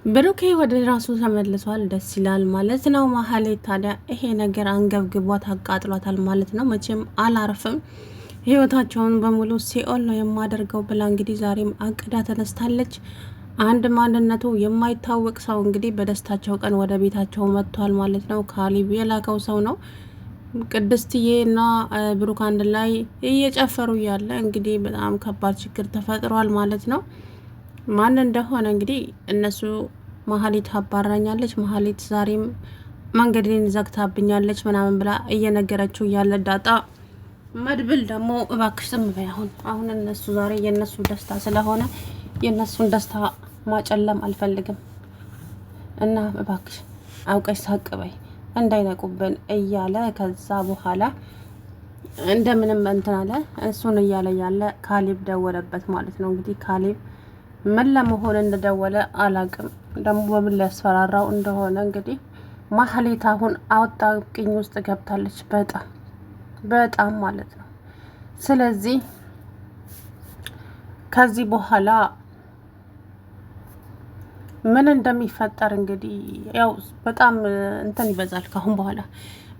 ብሩኬ ወደ ራሱ ተመልሷል። ደስ ይላል ማለት ነው። ማህሌት ታዲያ ይሄ ነገር አንገብግቧት አቃጥሏታል ማለት ነው። መቼም አላርፍም፣ ህይወታቸውን በሙሉ ሲኦል ነው የማደርገው ብላ እንግዲህ ዛሬም አቅዳ ተነስታለች። አንድ ማንነቱ የማይታወቅ ሰው እንግዲህ በደስታቸው ቀን ወደ ቤታቸው መጥቷል ማለት ነው። ካሊብ የላከው ሰው ነው። ቅድስትዬ እና ብሩክ አንድ ላይ እየጨፈሩ እያለ እንግዲህ በጣም ከባድ ችግር ተፈጥሯል ማለት ነው። ማን እንደሆነ እንግዲህ እነሱ መሀሊት አባራኛለች፣ መሀሊት ዛሬም መንገድን ዘግታብኛለች ምናምን ብላ እየነገረችው እያለ ዳጣ መድብል ደግሞ እባክሽ ዝም በይ፣ አሁን እነሱ ዛሬ የእነሱ ደስታ ስለሆነ የእነሱን ደስታ ማጨለም አልፈልግም እና እባክሽ አውቀሽ ሳቅ በይ እንዳይነቁብን እያለ ከዛ በኋላ እንደምንም እንትን አለ። እሱን እያለ ያለ ካሊብ ደወለበት ማለት ነው። እንግዲህ ካሊብ ምን ለመሆን እንደደወለ አላቅም፣ ደግሞ በምን ሊያስፈራራው እንደሆነ እንግዲህ ማህሌት አሁን አጣብቂኝ ውስጥ ገብታለች፣ በጣም ማለት ነው። ስለዚህ ከዚህ በኋላ ምን እንደሚፈጠር እንግዲህ ያው በጣም እንትን ይበዛል ካሁን በኋላ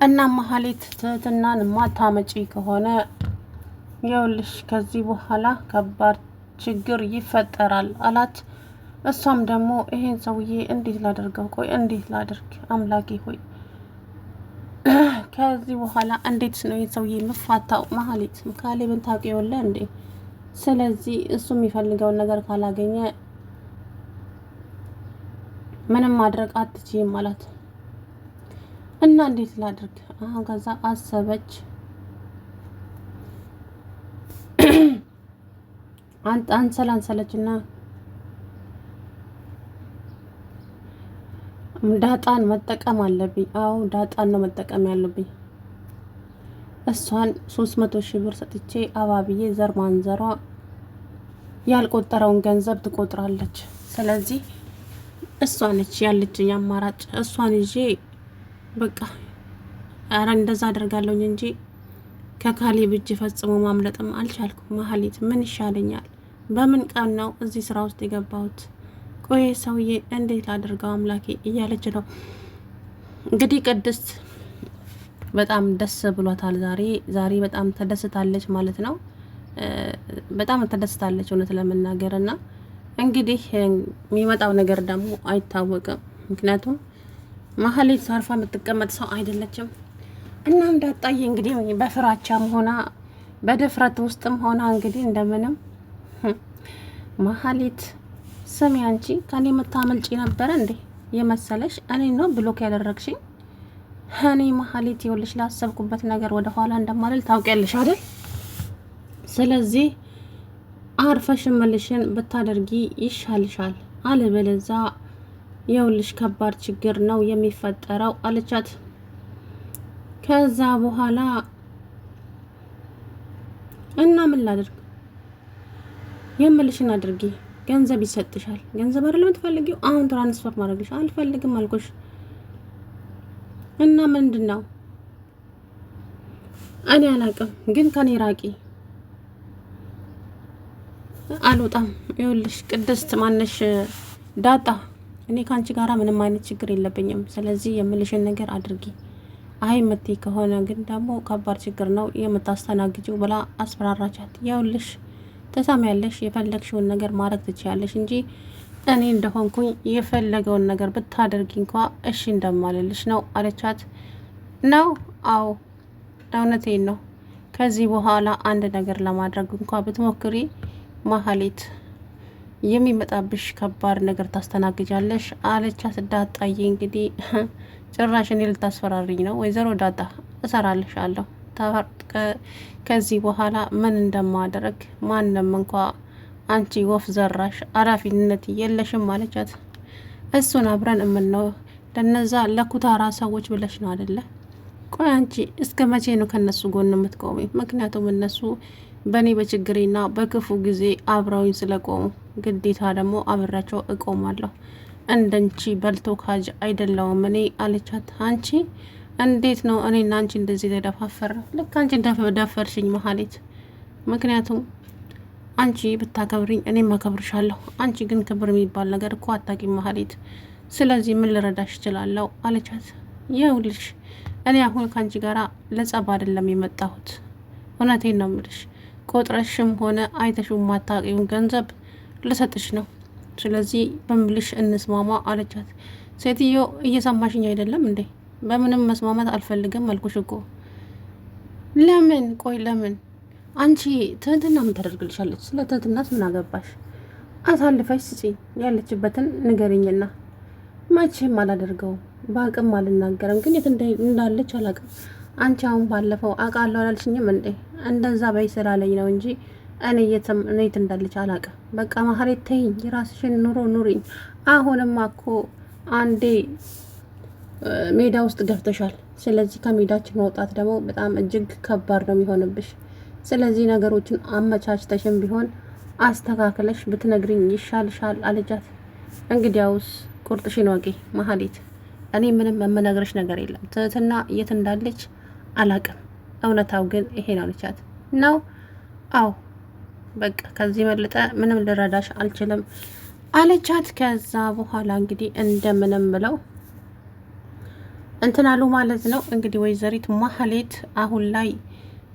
እና ማህሌት ትህትናን ማታመጪ ከሆነ ይኸውልሽ ከዚህ በኋላ ከባድ ችግር ይፈጠራል አላት። እሷም ደግሞ ይሄን ሰውዬ እንዴት ላደርገው? ቆይ እንዴት ላደርግ? አምላኬ ሆይ ከዚህ በኋላ እንዴት ነው ይሄን ሰውዬ የምፋታው? ማህሌት ካሌብን ታውቂዋለሽ እንዴ? ስለዚህ እሱ የሚፈልገውን ነገር ካላገኘ ምንም ማድረግ አትችይም አላት። እና እንዴት ላድርግ? አሁን ከዛ አሰበች። አንሰላሰለችና ዳጣን መጠቀም አለብኝ። አዎ ዳጣን ነው መጠቀም ያለብኝ። እሷን 300,000 ብር ሰጥቼ አባብዬ ዘር ማንዘሯ ያልቆጠረውን ገንዘብ ትቆጥራለች። ስለዚህ እሷ ነች ያለችኝ አማራጭ። እሷን ይዤ በቃ አረ እንደዛ አደርጋለሁኝ እንጂ ከካሌብ እጅ ፈጽሞ ማምለጥም አልቻልኩም። ማህሌት ምን ይሻለኛል? በምን ቀን ነው እዚህ ስራ ውስጥ የገባሁት? ቆይ ሰውዬ እንዴት አድርገው አምላኬ እያለች ነው እንግዲህ። ቅድስት በጣም ደስ ብሏታል። ዛሬ በጣም ተደስታለች ማለት ነው። በጣም ተደስታለች እውነት ለመናገር እና እንግዲህ የሚመጣው ነገር ደግሞ አይታወቅም። ምክንያቱም ማህሌት አርፋ የምትቀመጥ ሰው አይደለችም። እናም ዳጣዬ እንግዲህ በፍራቻም ሆና በድፍረት ውስጥም ሆና እንግዲህ እንደምንም ማህሌት ስሚ አንቺ ከኔ የምታመልጪ ነበረ እንዴ የመሰለሽ? እኔ ነው ብሎክ ያደረግሽኝ? እኔ ማህሌት ይኸውልሽ ላሰብኩበት ነገር ወደ ኋላ እንደማልል ታውቂያለሽ አይደል? ስለዚህ አርፈሽ መልሽን ብታደርጊ ይሻልሻል፣ አለበለዛ ይኸውልሽ ከባድ ችግር ነው የሚፈጠረው አለቻት። ከዛ በኋላ እና ምን ላድርግ? የምልሽን አድርጊ፣ ገንዘብ ይሰጥሻል። ገንዘብ አይደለም የምትፈልጊው? አሁን ትራንስፈር ማድረግሽ አልፈልግም አልኩሽ። እና ምንድን ነው? እኔ አላውቅም፣ ግን ከኔ ራቂ። አልወጣም። ይኸውልሽ ቅድስት ማነሽ ዳጣ፣ እኔ ከአንቺ ጋራ ምንም አይነት ችግር የለብኝም። ስለዚህ የምልሽን ነገር አድርጊ። አይ መቴ ከሆነ ግን ደግሞ ከባድ ችግር ነው የምታስተናግጂው ብላ አስፈራራቻት። ይኸውልሽ ተሳሚያለሽ፣ የፈለግሽውን ነገር ማድረግ ትችያለሽ እንጂ እኔ እንደሆንኩኝ የፈለገውን ነገር ብታደርጊ እንኳ እሺ እንደማልልሽ ነው አለቻት። ነው? አዎ እውነቴን ነው። ከዚህ በኋላ አንድ ነገር ለማድረግ እንኳ ብትሞክሪ ማህሌት የሚመጣብሽ ከባድ ነገር ታስተናግጃለሽ አለቻት። ዳጣዬ እንግዲህ ጭራሽ እኔ ልታስፈራሪኝ ነው? ወይዘሮ ዳጣ እሰራልሻለሁ። ከዚህ በኋላ ምን እንደማደረግ ማንም እንኳ አንቺ ወፍ ዘራሽ አላፊነት የለሽም አለቻት። እሱን አብረን እምነው ለነዛ ለኩታራ ሰዎች ብለሽ ነው አይደለ? ቆይ አንቺ እስከ መቼ ነው ከነሱ ጎን የምትቆሚ? ምክንያቱም እነሱ በእኔ በችግሬና በክፉ ጊዜ አብረውኝ ስለቆሙ ግዴታ ደግሞ አብሬያቸው እቆማለሁ። እንደንቺ በልቶ ካጅ አይደለውም እኔ አለቻት። አንቺ እንዴት ነው እኔና አንቺ እንደዚህ ተደፋፈር? ልክ አንቺ እንደደፈርሽኝ ማህሌት። ምክንያቱም አንቺ ብታከብሪኝ እኔም አከብርሻለሁ። አንቺ ግን ክብር የሚባል ነገር እኮ አታውቂም ማህሌት። ስለዚህ ምን ልረዳሽ እችላለሁ አለቻት። ይኸውልሽ እኔ አሁን ከአንቺ ጋር ለጸብ አይደለም የመጣሁት። እውነቴን ነው የምልሽ። ቆጥረሽም ሆነ አይተሽው ማታውቂውን ገንዘብ ልሰጥሽ ነው። ስለዚህ በምልሽ እንስማማ አለቻት። ሴትዮ እየሰማሽኝ አይደለም እንዴ? በምንም መስማማት አልፈልግም አልኩሽ እኮ። ለምን? ቆይ ለምን? አንቺ ትህትና ምን ታደርግልሻለች? ስለ ትህትናት ምን አገባሽ? አሳልፈሽ ስጪኝ፣ ያለችበትን ንገሪኝና። መቼም አላደርገውም፣ በአቅም አልናገርም፣ ግን የት እንዳለች አላቅም። አንቺ አሁን ባለፈው አውቃለሁ አላልሽኝም እንዴ? እንደዛ በይ ስላለኝ ነው እንጂ እኔ የት እንዳለች አላቅም። በቃ ማህሌት ተይኝ፣ የራስሽን ኑሮ ኑሪኝ። አሁንማ እኮ አንዴ ሜዳ ውስጥ ገብተሻል። ስለዚህ ከሜዳችን መውጣት ደግሞ በጣም እጅግ ከባድ ነው የሚሆንብሽ። ስለዚህ ነገሮችን አመቻችተሽም ቢሆን አስተካክለሽ ብትነግሪኝ ይሻልሻል አለቻት። እንግዲያውስ ቁርጥሽን ወቂ ማህሌት፣ እኔ ምንም የምነግርሽ ነገር የለም። ትህትና የት እንዳለች አላቅም፣ እውነታው ግን ይሄ ነው አለቻት። ነው? አዎ በቃ ከዚህ መልጠ ምንም ልረዳሽ አልችልም አለቻት። ከዛ በኋላ እንግዲህ እንደምንም ብለው እንትን አሉ ማለት ነው። እንግዲህ ወይዘሪት ማህሌት አሁን ላይ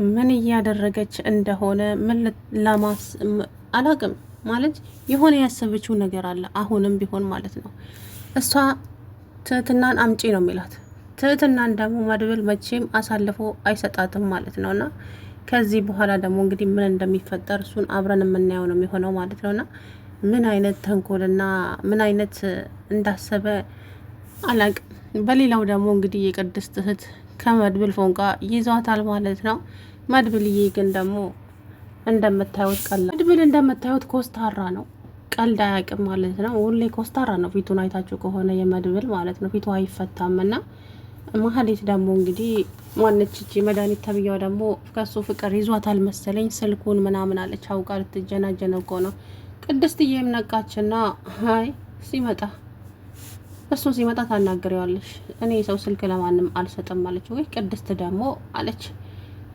ምን እያደረገች እንደሆነ ምን ለማስ አላቅም ማለት የሆነ ያሰበችው ነገር አለ። አሁንም ቢሆን ማለት ነው እሷ ትህትናን አምጪ ነው የሚላት። ትህትናን ደግሞ መድብል መቼም አሳልፎ አይሰጣትም ማለት ነውና ከዚህ በኋላ ደግሞ እንግዲህ ምን እንደሚፈጠር እሱን አብረን የምናየው ነው የሚሆነው ማለት ነውና ምን አይነት ተንኮልና ምን አይነት እንዳሰበ አላቅም። በሌላው ደግሞ እንግዲህ የቅድስት እህት ከመድብል ፎንቃ ይዟታል ማለት ነው። መድብልዬ ግን ደግሞ እንደምታዩት መድብል እንደምታዩት ኮስታራ ነው፣ ቀልድ አያውቅም ማለት ነው። ሁሌ ኮስታራ ነው። ፊቱን አይታችሁ ከሆነ የመድብል ማለት ነው ፊቱ አይፈታም። እና ማህሌት ደግሞ እንግዲህ ማነች እቺ መድኃኒት ተብያው ደግሞ ከሱ ፍቅር ይዟታል መሰለኝ። ስልኩን ምናምን አለች አውቃ ልትጀናጀነ እኮ ነው። ቅድስትዬም ነቃችና ሀይ ሲመጣ እሱ ሲመጣ ታናግሬዋለሽ፣ እኔ የሰው ስልክ ለማንም አልሰጥም አለች። ወይ ቅድስት ደግሞ አለች።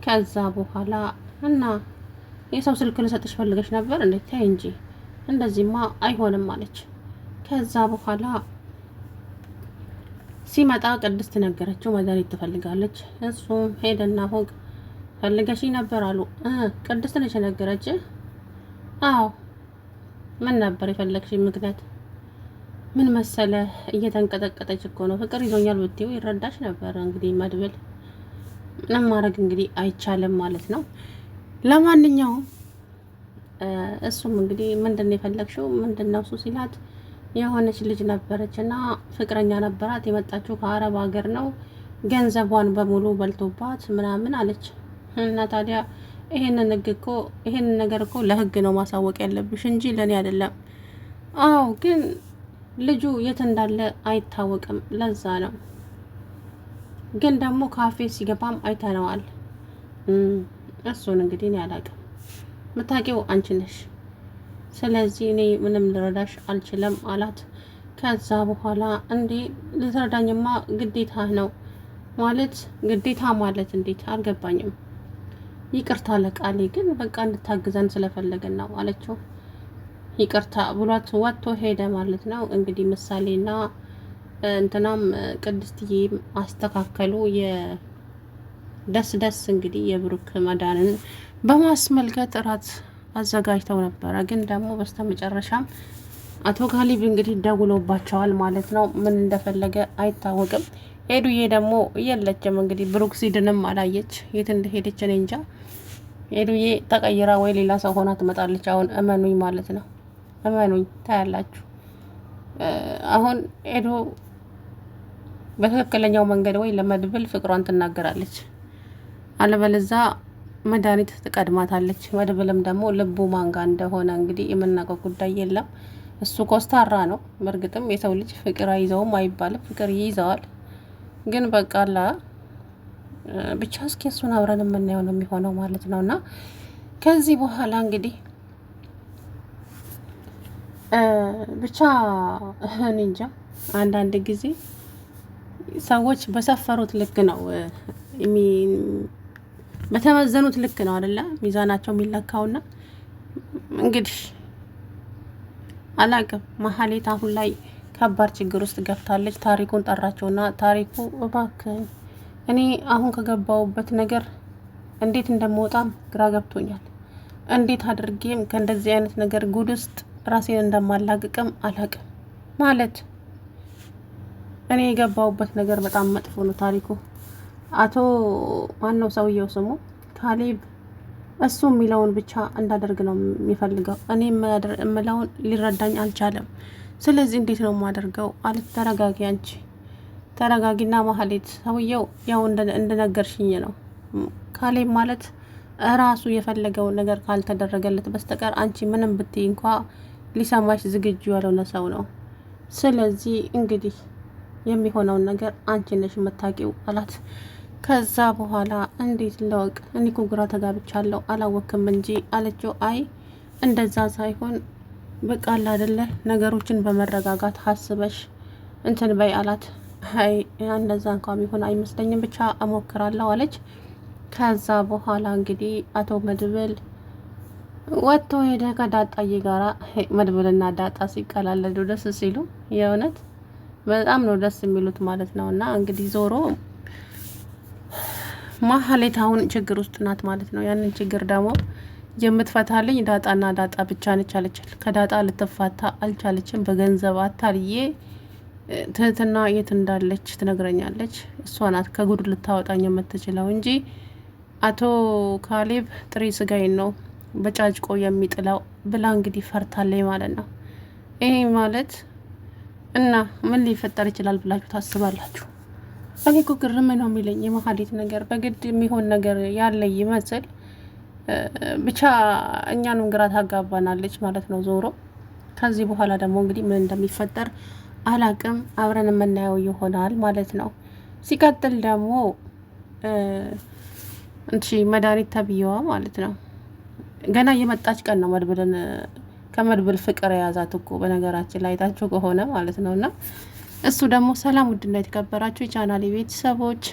ከዛ በኋላ እና የሰው ስልክ ልሰጥሽ ፈልገሽ ነበር እንዴ? ተይ እንጂ እንደዚህማ አይሆንም አለች። ከዛ በኋላ ሲመጣ ቅድስት ነገረችው መድኃኒት ትፈልጋለች። እሱም ሄደና ፎቅ ፈልገሽ ነበር አሉ። ቅድስት ነች ነገረች። አዎ ምን ነበር የፈለግሽ ምክንያት? ምን መሰለ እየተንቀጠቀጠች እኮ ነው። ፍቅር ይዞኛል ብትይው ይረዳሽ ነበር። እንግዲህ መድብል ምንም ማድረግ እንግዲህ አይቻልም ማለት ነው። ለማንኛውም እሱም እንግዲህ ምንድን ነው የፈለግሽው? ምንድን ነው እሱ ሲላት የሆነች ልጅ ነበረች እና ፍቅረኛ ነበራት፣ የመጣችው ከአረብ ሀገር ነው፣ ገንዘቧን በሙሉ በልቶባት ምናምን አለች። እና ታዲያ ይሄንን ነገር እኮ ለህግ ነው ማሳወቅ ያለብሽ እንጂ ለእኔ አይደለም። አዎ ግን ልጁ የት እንዳለ አይታወቅም፣ ለዛ ነው። ግን ደግሞ ካፌ ሲገባም አይተነዋል። እሱን እንግዲህ እኔ አላውቅም፣ የምታውቂው አንቺ ነሽ። ስለዚህ እኔ ምንም ልረዳሽ አልችልም አላት። ከዛ በኋላ እንዴ ልትረዳኝማ ግዴታ ነው ማለት ግዴታ ማለት እንዴት አልገባኝም። ይቅርታ ለቃሌ ግን በቃ እንድታግዘን ስለፈለግን ነው አለችው። ይቅርታ ብሏት ወጥቶ ሄደ ማለት ነው። እንግዲህ ምሳሌና እንትናም ቅድስትዬ አስተካከሉ። ደስ እንግዲህ የብሩክ መዳንን በማስመልከት እራት አዘጋጅተው ነበረ። ግን ደግሞ በስተመጨረሻም አቶ ካሊብ እንግዲህ ደውሎባቸዋል ማለት ነው። ምን እንደፈለገ አይታወቅም። ሄዱዬ ደግሞ የለችም እንግዲህ ብሩክ ሲድንም አላየች። የት እንደሄደች እኔ እንጃ። ሄዱዬ ተቀይራ ወይ ሌላ ሰው ሆና ትመጣለች። አሁን እመኑኝ ማለት ነው። እመኑኝ ታያላችሁ። አሁን ሄዱ በትክክለኛው መንገድ ወይ ለመድብል ፍቅሯን ትናገራለች፣ አለበለዛ መድኃኒት ትቀድማታለች። መድብልም ደግሞ ልቡ ማንጋ እንደሆነ እንግዲህ የምናውቀው ጉዳይ የለም። እሱ ኮስታራ ነው። በእርግጥም የሰው ልጅ ፍቅር አይዘውም አይባልም፣ ፍቅር ይይዘዋል። ግን በቃላ ብቻ እስኪ እሱን አብረን የምናየው ነው የሚሆነው ማለት ነው። እና ከዚህ በኋላ እንግዲህ ብቻ እኔ እንጃ አንዳንድ ጊዜ ሰዎች በሰፈሩት ልክ ነው በተመዘኑት ልክ ነው አይደለ ሚዛናቸው የሚለካውና እንግዲህ አላቅም። መሀሌት አሁን ላይ ከባድ ችግር ውስጥ ገብታለች። ታሪኩን ጠራቸውና ታሪኩ እባክህ እኔ አሁን ከገባውበት ነገር እንዴት እንደምወጣም ግራ ገብቶኛል። እንዴት አድርጌም ከእንደዚህ አይነት ነገር ጉድ ውስጥ ራሴን እንደማላቅቅም አላቅም። ማለት እኔ የገባውበት ነገር በጣም መጥፎ ነው። ታሪኩ አቶ ማነው ሰውየው ስሙ ካሌብ እሱ የሚለውን ብቻ እንዳደርግ ነው የሚፈልገው። እኔ የምለውን ሊረዳኝ አልቻለም። ስለዚህ እንዴት ነው የማደርገው? አለች። ተረጋጊ፣ አንቺ ተረጋጊና መሀሌት፣ ሰውየው ያው እንደነገርሽኝ ነው። ካሌብ ማለት ራሱ የፈለገውን ነገር ካልተደረገለት በስተቀር አንቺ ምንም ብትይ እንኳ ሊሰማሽ ዝግጁ ያልሆነ ሰው ነው። ስለዚህ እንግዲህ የሚሆነውን ነገር አንቺ ነሽ የምታውቂው አላት። ከዛ በኋላ እንዴት ለወቅ እኔ እኮ ግራ ተጋብቻለሁ አላወክም እንጂ አለችው። አይ እንደዛ ሳይሆን በቃ አይደለ ነገሮችን በመረጋጋት ሀስበሽ እንትን በይ አላት። አይ እንደዛ እንኳን ቢሆን አይመስለኝም ብቻ እሞክራለሁ አለች። ከዛ በኋላ እንግዲህ አቶ መድብል ወጥቶ ሄደ ከዳጣዬ ጋራ። መድብልና ዳጣ ሲቀላለዱ ደስ ሲሉ የእውነት በጣም ነው ደስ የሚሉት ማለት ነው። እና እንግዲህ ዞሮ መሀሌት አሁን ችግር ውስጥ ናት ማለት ነው። ያንን ችግር ደግሞ የምትፈታልኝ ዳጣና ዳጣ ብቻ ነች አለችል። ከዳጣ ልትፋታ አልቻለችም። በገንዘብ አታልዬ ትህትና የት እንዳለች ትነግረኛለች። እሷ ናት ከጉድ ልታወጣኝ የምትችለው እንጂ አቶ ካሌብ ጥሬ ስጋዬን ነው በጫጭቆ የሚጥለው ብላ እንግዲህ ፈርታለኝ ማለት ነው። ይሄ ማለት እና ምን ሊፈጠር ይችላል ብላችሁ ታስባላችሁ? እኔ እኮ ግርም ነው የሚለኝ የመሀሌት ነገር። በግድ የሚሆን ነገር ያለ ይመስል ብቻ እኛንም ግራ ታጋባናለች ማለት ነው። ዞሮ ከዚህ በኋላ ደግሞ እንግዲህ ምን እንደሚፈጠር አላቅም። አብረን የምናየው ይሆናል ማለት ነው። ሲቀጥል ደግሞ መድኃኒት ተብዬዋ ማለት ነው ገና የመጣች ቀን ነው መድብልን ከመድብል ፍቅር የያዛት እኮ በነገራችን ላይ አይታችሁ ከሆነ ማለት ነው። እና እሱ ደግሞ ሰላም ውድና የተከበራችሁ የቻናሌ ቤተሰቦች